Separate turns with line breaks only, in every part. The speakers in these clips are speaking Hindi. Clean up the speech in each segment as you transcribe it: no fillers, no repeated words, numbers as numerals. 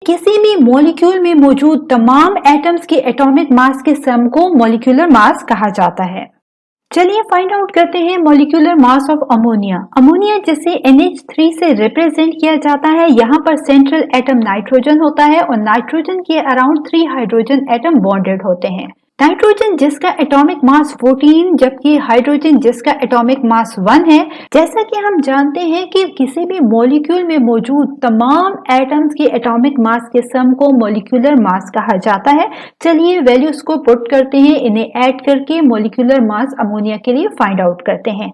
किसी भी मॉलिक्यूल में मौजूद तमाम एटम्स के एटॉमिक मास के सम को मॉलिक्यूलर मास कहा जाता है। चलिए फाइंड आउट करते हैं molecular mass of ammonia. Ammonia जिसे NH3 से रिप्रेजेंट किया जाता है, यहाँ पर सेंट्रल एटम नाइट्रोजन होता है और नाइट्रोजन के अराउंड 3 हाइड्रोजन एटम बॉन्डेड होते हैं। नाइट्रोजन जिसका एटॉमिक मास 14 जबकि हाइड्रोजन जिसका एटॉमिक मास 1 है। जैसा कि हम जानते हैं कि किसी भी मॉलिक्यूल में मौजूद तमाम एटम्स के एटॉमिक मास के सम को मॉलिक्यूलर मास कहा जाता है। चलिए वैल्यूज को पुट करते हैं, इन्हें ऐड करके मॉलिक्यूलर मास अमोनिया के लिए फाइंड आउट करते हैं।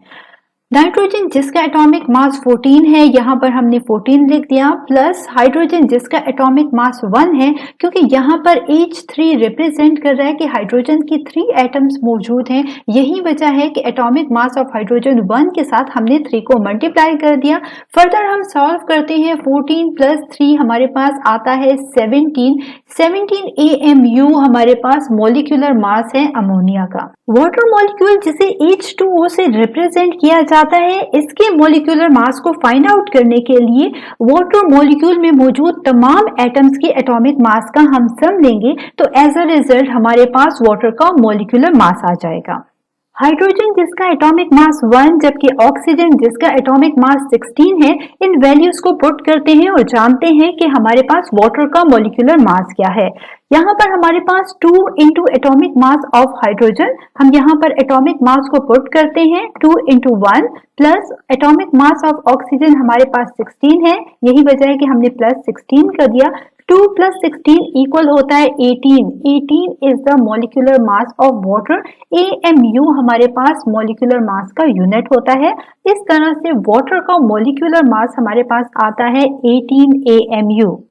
नाइट्रोजन जिसका एटॉमिक मास 14 है, यहाँ पर हमने 14 लिख दिया, प्लस हाइड्रोजन जिसका एटॉमिक मास 1 है, क्योंकि यहाँ पर H3 रिप्रेजेंट कर रहा है कि हाइड्रोजन की 3 एटम्स मौजूद हैं। यही वजह है कि एटॉमिक मास ऑफ हाइड्रोजन 1 के साथ हमने 3 को मल्टीप्लाई कर दिया। फर्दर हम सॉल्व करते हैं, 14 प्लस 3 हमारे पास आता है 17 AMU हमारे पास मॉलिक्यूलर मास है अमोनिया का। वाटर मॉलिक्यूल जिसे H2O से रिप्रेजेंट किया जाता है, इसके मॉलिक्यूलर मास को फाइंड आउट करने के लिए वाटर मॉलिक्यूल में मौजूद तमाम एटम्स के एटॉमिक मास का हम सम लेंगे, तो एज अ रिजल्ट हमारे पास वाटर का मॉलिक्यूलर मास आ जाएगा। हाइड्रोजन जिसका एटॉमिक मास 1 जबकि ऑक्सीजन जिसका एटॉमिक मास 16 है, इन वैल्यूज को पुट करते हैं और जानते हैं कि हमारे पास वाटर का मॉलिक्यूलर मास क्या है। यहाँ पर हमारे पास 2 into atomic mass of hydrogen, हम यहाँ पर एटॉमिक मास को पुट करते हैं 2 into 1 plus atomic mass of oxygen हमारे पास 16 है, यही वजह है कि हमने प्लस 16 कर दिया। 2 प्लस 16 इक्वल होता है 18। 18 is the molecular mass of water. AMU हमारे पास मॉलिक्यूलर मास का यूनिट होता है। इस तरह से वाटर का मॉलिक्यूलर मास हमारे पास आता है 18 AMU।